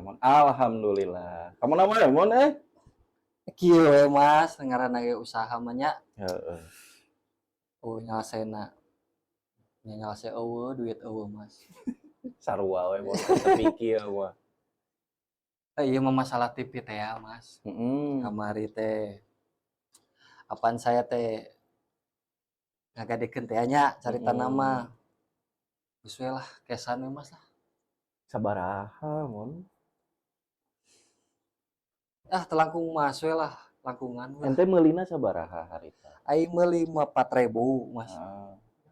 Mon. Alhamdulillah. Kamu namanya Mon Kieu we Mas, ngaranna ge usaha mah nya. Heeh. Nyalesena. Nya nyalese eueuh, duit eueuh Mas. Sarua we Mon, sepikir mah. Ieu mah masalah TV teh ya Mas. Kamari teh apaan saya teh ngagadekeun teh nya carita nama. Geus we lah kesan we Mas lah. Sabaraha Mon? Telangkung Mas we lah, langkungan we. Ente meulina sabaraha harita? Aing meuli mah 4.000 Mas.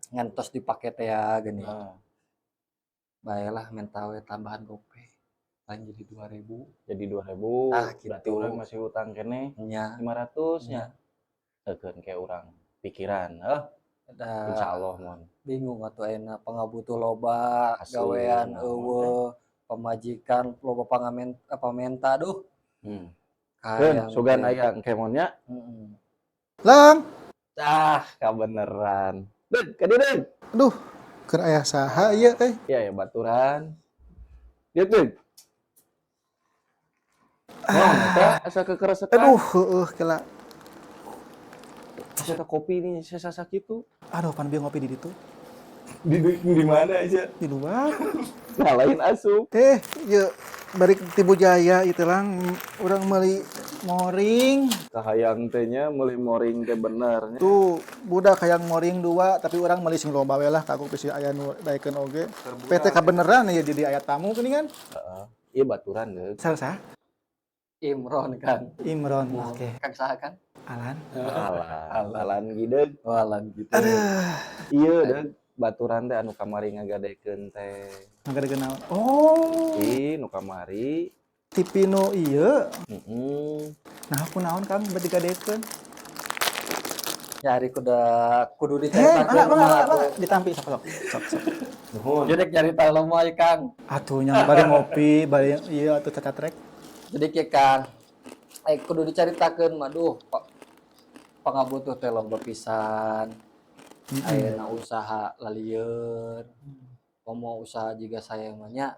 Ngantos dipake teh ya gini. Bae lah menta we tambahan gopay. Paling jadi 2.000. Jadi 2.000. Gitu. Berarti urang masih utang keneh Nya 500 nya. Teukeun ke urang pikiran. Insyaallah Mon. Bingung atuh ayeuna pangabutuh loba, Asli, gawean eueuh, pamajikan loba pamenta aduh. Keun sugan aya engke Mon nya. Lang. Kabeneran. Deug, ka dieu deug. Aduh, keur aya saha ieu teh? Iya ya baturan. Dieu deug. Eta asa kekeresekan. Aduh, heueuh kela. Asa ka kopi nih sesa kitu. Aduh, pan bieu ngopi di ditu. Di mana aja? Di luar. Ngalahin asup. Ieu bari Tibu Jaya itu lang urang meuli moring. Kahayang teh nya meuli moring teh bener nya. Tuh, budak hayang moring 2 tapi urang meuli sing loba we lah kaku bisi aya nu daekeun oge. PT kabeneran ieu jadi aya tamu geuningan. Heeh. Ieu baturan deug. Saha? Imron kan. Imron. Oke. Kang saha kan? Alan. Alan gideug. Walan gitu. Ieu deug baturan teh anu kamari ngagadekeun teh. Ngagadekeun naon? Oh. Nu kamari. TV nu ieu. Nah, aku naon Kang berarti gadekeun? Nyari kudu diceritakeun. Ditampi sok. Nuhun. Jadi nyarita lemah Kang. Atuh nya bari ngopi, bari ieu atuh cacatrek. Jadi ke Kang, kudu dicaritakeun mah duh, pangabutuh teh loba pisan. Ayeuna usaha lalieur. Komo usaha jiga saya mah nya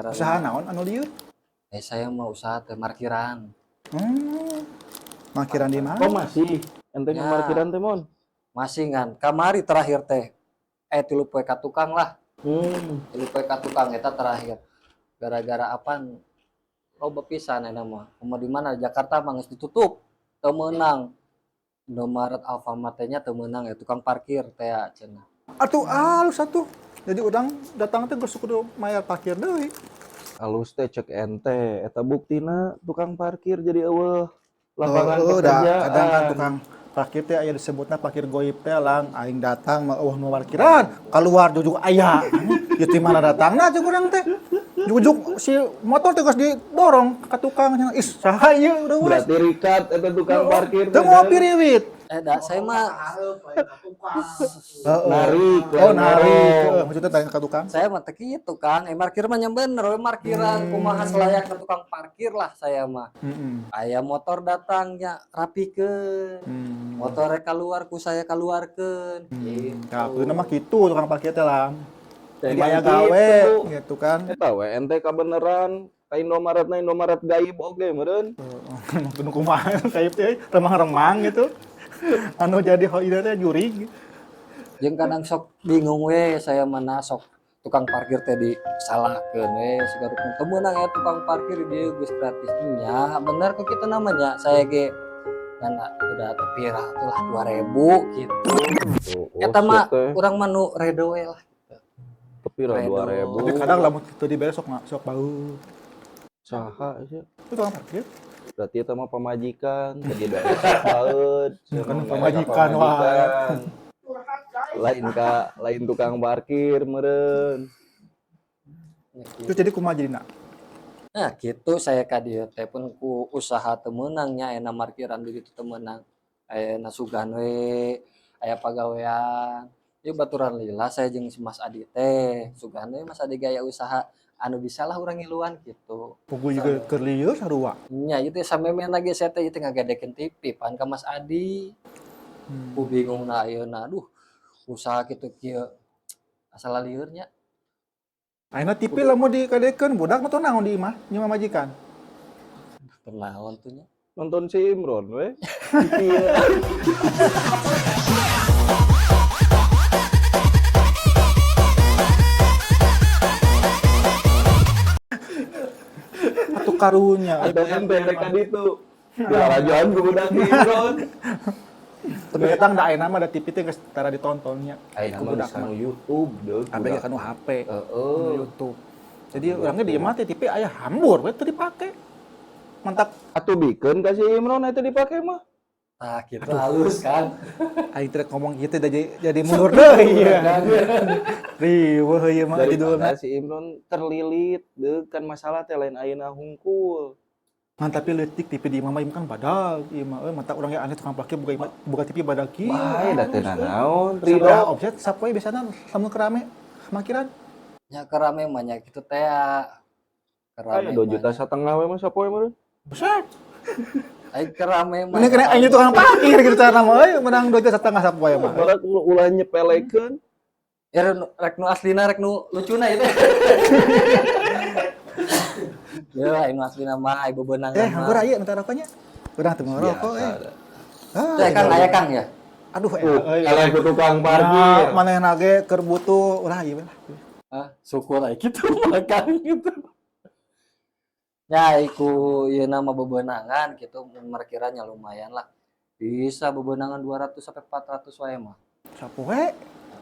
Usaha naon anu lieur? Saya mah usaha teh markiran. Markiran di mana? Oh masih. Ente Ya. markiran teh Mon. Masih ngan. Kamari terakhir teh 3 poe ka tukang lah. 3 poe ka tukang eta terakhir. Gara-gara apaan? Loba pisan eta mah. Di mana Jakarta mah geus ditutup. Teu meunang. Indomaret Alfamart teh nya teu meunang ya tukang parkir teh cenah. Atuh alus atuh. Jadi udang datang teh geus kudu mayar parkir deui. Alus teh cek ente eta buktina tukang parkir jadi eueuh lapangan pekerjaan. Kadang kan tukang parkir teh aya disebutna parkir goib teh lang aing datang mah eueuh nu parkiran keluar jujug aya. Ieu teh mana datangna cek urang teh. Jujug si motor teh geus didorong ka tukang cenah. Is saha ieu udah urang. Berarti rikat eta tukang parkir Teu ngopi riwit. Saya mah narik. Maksudnya tanya ke tukang. Saya mah teh kitu Kang. Markir mah nya bener we markiran kumaha selayakna tukang parkir lah saya mah. Aya motor datangnya rapikeun. Motornya keluar ku saya keluarkeun. Gitu. Ya, bener mah kitu tukang parkir teh lang. Jadi Aya gawe gitu kan. Eta we ente kabeneran ka Indomaret gaib oge meureun. Kudu kumaha kayak teh remang-remang gitu. Anu jadi hoider teh jurig. Jeung kadang sok bingung we saya mana sok tukang parkir teh disalahkeun we sigarupna teu meunang ya tukang parkir dia geus gratis nya bener kok kitu namanya saya ge dan udah tepira atuh lah 2.000 gitu. Eta mah urang mah nu redo we lah. Tepira 2.000. Tapi kadang lamun kitu dibere sok bau. Saha nya? Itu tukang parkir. Berarti eta mah pamajikan, jadi baeud. Kan pamajikan wae. Lain tukang parkir meureun. Itu jadi kumaha jadina? Nah, gitu saya ka dieu teh pun ku usaha teu meunang nya aya markiran di ditu teu meunang. Aya sugan we, aya pagawean. Ieu baturan lila saya jeung si Mas Adi teh, sugan we Mas Adi gaya usaha anu bisa lah urang ngiluan gitu. Pugu juga keur lieur sarua. Nya ieu teh sampean lagi saya teh ieu ngagedekeun TV pan ka Mas Adi. Ku bingungna ayeuna aduh usaha kitu kieu asal lieur nya. Ayeuna TV lamun dikadekeun budak mah naon di imah, nyewa majikan. Kenaon tuh nya. Nonton si Imron we. Iya. Atuh karunya. Atau ente mereka ditu. Dilarajoan ku budak si Imron. Tapi datang da ayeuna mah da TV teh geus tara ditontonnya. Ayeuna Ku mah budak geus anu mah. YouTube deuk. Abe ge kanu HP. Heeh. YouTube. Jadi orangnya di imah teh TV aya hambur we teu dipake. Mantap Atuh bikeun ka si Imron eta dipake mah. Ah, gitu halus kan. aing teh ngomong kitu jadi mundur deui ieu. Riweuh ieu mah judulna. Daripada si Imron terlilit deuk kan masalah teh lain ayeuna hungkul. Man tapi leutik TV di imah mah kan badag ieu mah mantap urang ge aneh tukang parkir buka TV badag kieu. Bae da teh naon. Ridho Ridho. objek sapoe biasana lamun kerame makiran. Nya kerame mah nya kitu teh. Aya 2,5 juta we mah sapoe mah. Buset. Aing kerame mah. Mana kena aing tukang parkir gitu cara mah euy menang 2,5 juta sapoe mah. Barak ulah nyepelekeun. Ya rek nu aslina rek nu lucuna itu. Ya aing nu aslina mah ai bebenangan mah. Hampir aya minta rokoknya. Urang teu ngerokok Teh Kang aya Kang ya. Aduh Eleh ku tukang parkir. manehna ge keur butuh ulah ieu lah. Ah, syukur aja gitu makan gitu. Ya, iku ieu nama bebenangan gitu markirannya lumayan lah. Bisa bebenangan 200 sampai 400 wae mah. Sapoe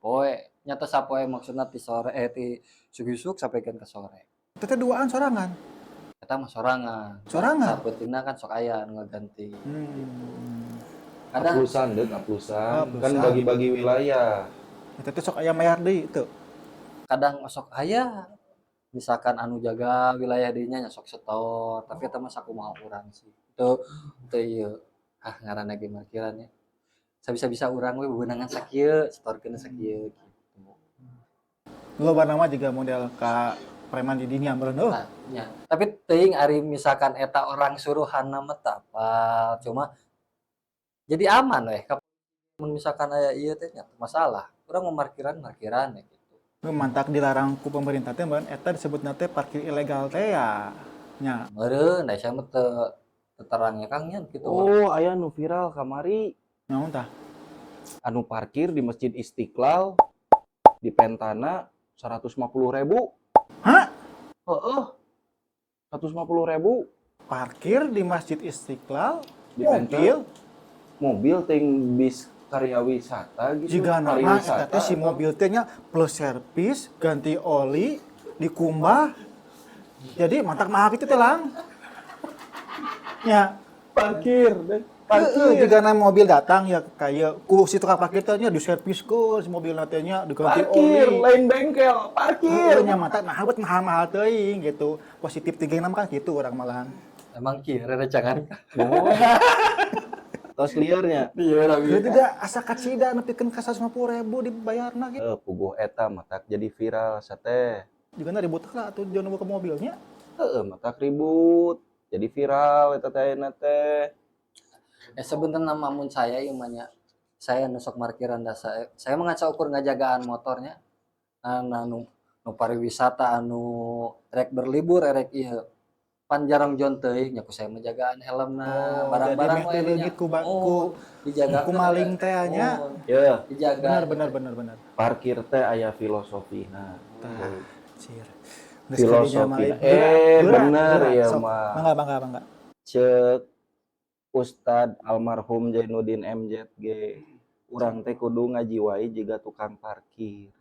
Poe, nyata sapoe maksudna ti sore ti sugisuk sampaikan ke sore. teh duaan sorangan. Eta mah sorangan. Sorangan? Sapentingna kan sok aya nu ngaganti. Kadang Aplusan deuk, aplusan. Aplusan. Kan bagi-bagi wilayah. Eta teh sok aya mayar deui teu. kadang sok aya misalkan anu jaga wilayah dinya nya sok setor, tapi eta mah sakumaha urang sih. Teu ieu ngaranna ge markirannya. Sabisa-bisa urang we bebenangan sakieu, setorkeun sakieu gitu. Loba nama juga model ka preman di dinya meureun heuh. Nah, nya. Tapi teuing ari misalkan eta orang suruhanna mah teu apal, cuma jadi aman weh. Mun misalkan aya ieu teh nya masalah. Urang mau markiran ya gitu. Mantak dilarang ku pemerintah teh ban eta disebutna teh parkir ilegal teh ya. Nya. Meureun da sia mah teu terangnya Kang nya gitu. Oh, aya nu viral kamari. Naon tah? Anu parkir di Masjid Istiqlal di Pentana 150.000. Hah? Heeh. 150.000 Parkir di Masjid Istiqlal di mobil mobil ting bis karya wisata gitu. jika nama eta teh si mobil teh nya plus servis, ganti oli, dikumbah. Jadi mantak mahal kitu teh lang. Nya. parkir deh. Jika na mobil datang ya kayak ku si tukang parkir teh nya diservis ku si mobil teh nya diganti Parkir, oli. lain bengkel, parkir. Nya mata mahal bet mahal teuing gitu. Positif 36 kan gitu orang malahan. Emang kieu recangan. Oh. Tos liarnya. Iya lah. Ya tidak asa kacida nepikeun ka 150.000 dibayarna gitu. Puguh eta matak jadi viral sate. Juga na ribut lah atuh jangan ke mobilnya. Matak ribut. Jadi viral eta teh ayeuna teh. Sebenarnya mun saya ieu mah nya saya nusok markiran da saya mengaca ukur ngajagaan motornya. Anu nu pariwisata anu rek berlibur rek ieu pan jarang jon teuing nya ku saya menjagaan helmna barang-barang we leungit ku dijaga ku maling teh nya. Ya, dijaga Benar. parkir teh aya filosofina. Tah, cir. Filosofi. Bener ya mah. Bangga. Cek Ustad almarhum Jainuddin MZG. Urang teh kudu ngajiwai jiga tukang parkir.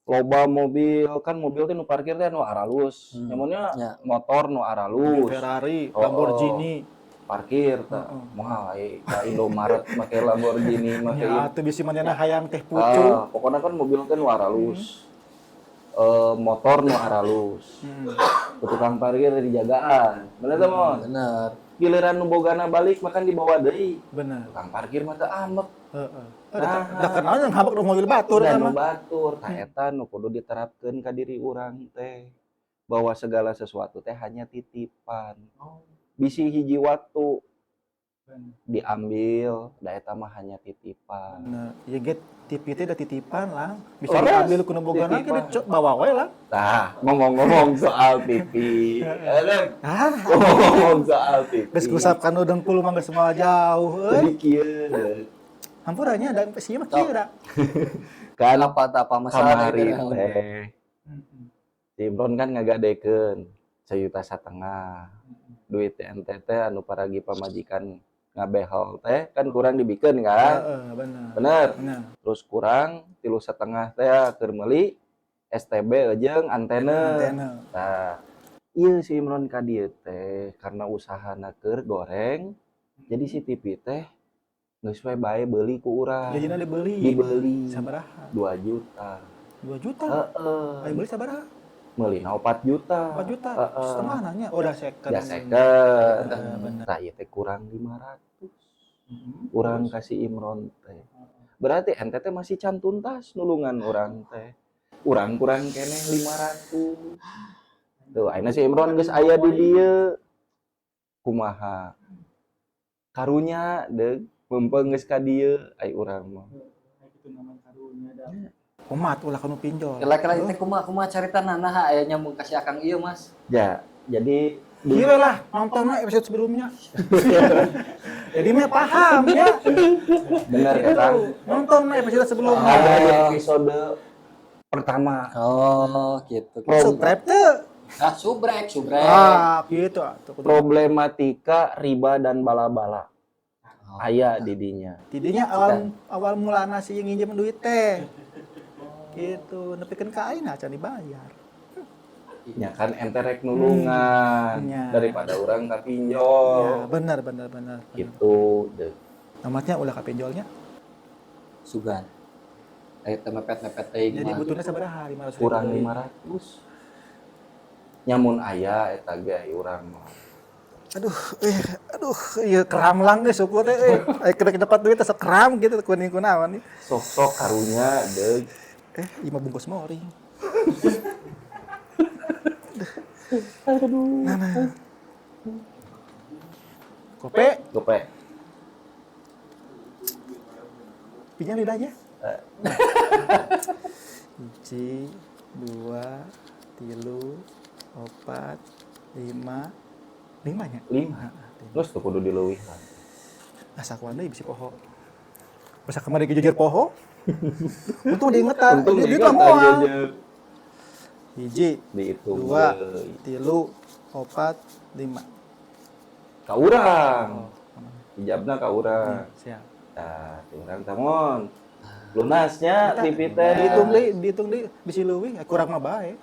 Loba mobil kan mobil teh nu parkir teh nu aralus. Nyamunnya Ya. motor nu aralus. Ferrari, Oh, Lamborghini. Parkir teh moal aya ka Indomaret make Lamborghini make Ya atuh bisi manehna hayang teh pucu. pokoknya kan mobil teh nu aralus. Motor nu aralus. Tukang parkir dijagaan. Bener teh Mon? bener. Giliran nu bogana balik makan dibawa deui. Bener. Tukang parkir mah teu amek. Heeh. Da kenal yang habak mobil batur Dan eta nu mah. batur, tah eta nu kudu diterapkeun ka diri urang teh. Bahwa segala sesuatu teh hanya titipan. Bisi hiji waktu. diambil, da eta mah hanya titipan. Nah, ya get TV teh da titipan lah. Bisa Ores, diambil ku boganan titipan. kita bawa we lah. Nah, ngomong-ngomong soal TV. Ah, Ngomong soal TV. geus kusapkan udang puluh mah geus moal jauh Jadi euy. kieu Hampurannya dan sieun mah kieu da. kan apa masalah kamari gitu. teh. Si Imron kan ngagadekeun 1,5 juta. Duit NTT anu paragi pamajikan ngabehol teh kan kurang dibikeun kan. Heeh, bener. Bener. Bener. Terus kurang 3,5 teh keur meuli STB jeung antena. Nah, ieu si Imron ka dieu teh karena usahana keur goreng. Jadi si TV teh geus we bae beuli ku urang. Jadina dibeli. Dibeli Sabaraha? 2 juta. 2 juta. Heeh. Ayo beli sabaraha? Meulina 4 juta. 4 juta. Heeh. Setengah nanya. Oh, udah second. Ya second. bener. Tah ieu teh kurang 500. Urang kasih Imron teh. Berarti ente teh masih can tuntas nulungan urang teh. Urang kurang keneh 500. Tuh, ayeuna si Imron geus aya di dieu. Kumaha? Karunya deug mumpung geus ka dieu ai urang mah. Umat ulah kanu pinjol. Kira-kira teh kumaha carita nah aya nyambung kasih akang ieu Mas. Ya, jadi Gila lah, nontonnya episode sebelumnya. Jadi mah paham ya. bener ya Kang. Nonton episode sebelumnya. Ada di episode pertama. Oh, gitu. Subscribe tuh. Subrek. Ah, gitu. Problematika riba dan bala-bala. Oh. Aya di dinya. Tidinya awal mulana si nginjem duit teh. Gitu, nepikeun ka ayeuna can dibayar. Ya kan enterek nulungan Ya. daripada orang Ya, kapinjol. benar. Gitu deh. Tamatnya ulah ka pinjolnya. Sugan. Aya teh mepet-mepet teuing Jadi mah. butuhnya sabaraha? 500 Kurang ribu. 500. Nyamun aya eta ge ai urang mah. Aduh, iya keram lang deh syukur teh. Aya kena dapat duit sok keram gitu kuning kunaon nih. Sok-sok karunya deug. 5 bungkus mori. Nah. Kope, Gope. pinjam lidahnya. 1, 2, 3, 4, 5. 5 nya. 5. Terus tuh kudu dileuwihkan. Asa kuan deui bisi poho. Masa kemarin kejejer poho. Untung diingetan. Untung Dia diingat moal. aja. 1, Dihitung 2, deui. 3, 4, 5. Ka urang. Ijabna ka urang. Siap. Tah, urang tamon. Lunasnya TV teh. Dihitung deui bisi leuwih kurang mah bae.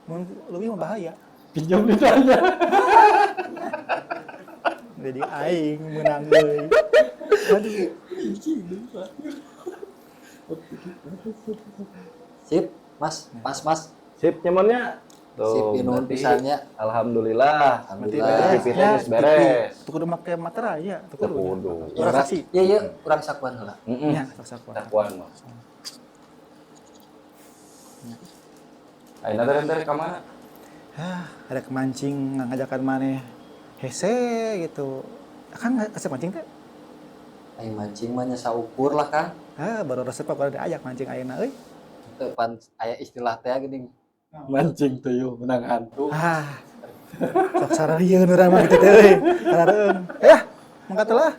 Mun leuwih mah bahaya. Pinjam lidahnya. Jadi aing menang deui. Aduh. Sip, Mas. Mas. Sip nyamannya. Sip pinuhun berarti pisannya. Alhamdulillah. Alhamdulillah. TV teh geus beres. Tuh kudu make materai ya, tuh kudu. Kudu. Urang saksi. Iya, urang sakuan heula. Heeh. Ya, sakuan. Takuan mah. Ayeuna teh entar ka mana? Ada kemancing ngajakan maneh hese gitu. Kan asa mancing teh. Aing mancing mah nya saukur lah, Kang. Baru resep kalau diajak mancing ayeuna euy. Teu pan aya istilah teh geuning. Mancing tuyul menang hantu. Sok sararieun urang mah kitu teh euy. Sararieun. Mangkat lah.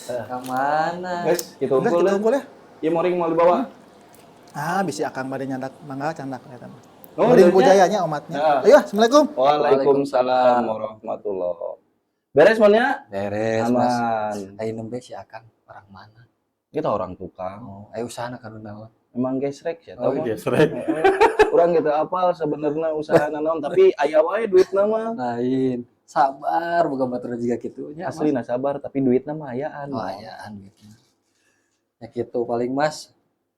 Ka mana? Guys, kita Udah unggul kita deh. unggul ya. Ieu moring mau dibawa. Bisi akang bade nyandak mangga candak eta mah. Oh, Moring deunya. pujayanya umatnya. Ya. Ayo, assalamualaikum. Waalaikumsalam warahmatullahi. Beres mana? Beres, Mas. Aman. Aing nembe si Akang orang mana? Kita orang tukang. Oh, aya usahana kana naon? Emang gesrek ya tahu. gesrek. Urang gitu apal sebenarnya usaha naon tapi aya wae duitna mah. Lain. Sabar boga batur jiga kitu nya. Asli na sabar tapi duitna mah ayaan. Oh, ayaan gitu. Ya kitu paling Mas.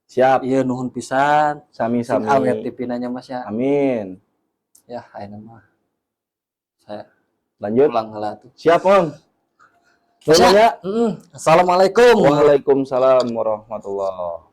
Siap. Iya nuhun pisan. Sami-sami. Awet tipinanya Mas ya. Amin. Ya, ayeuna mah. Saya Lanjut. pulang heula tuh. Siap, Om. Siap. Semuanya. Assalamualaikum. Waalaikumsalam warahmatullahi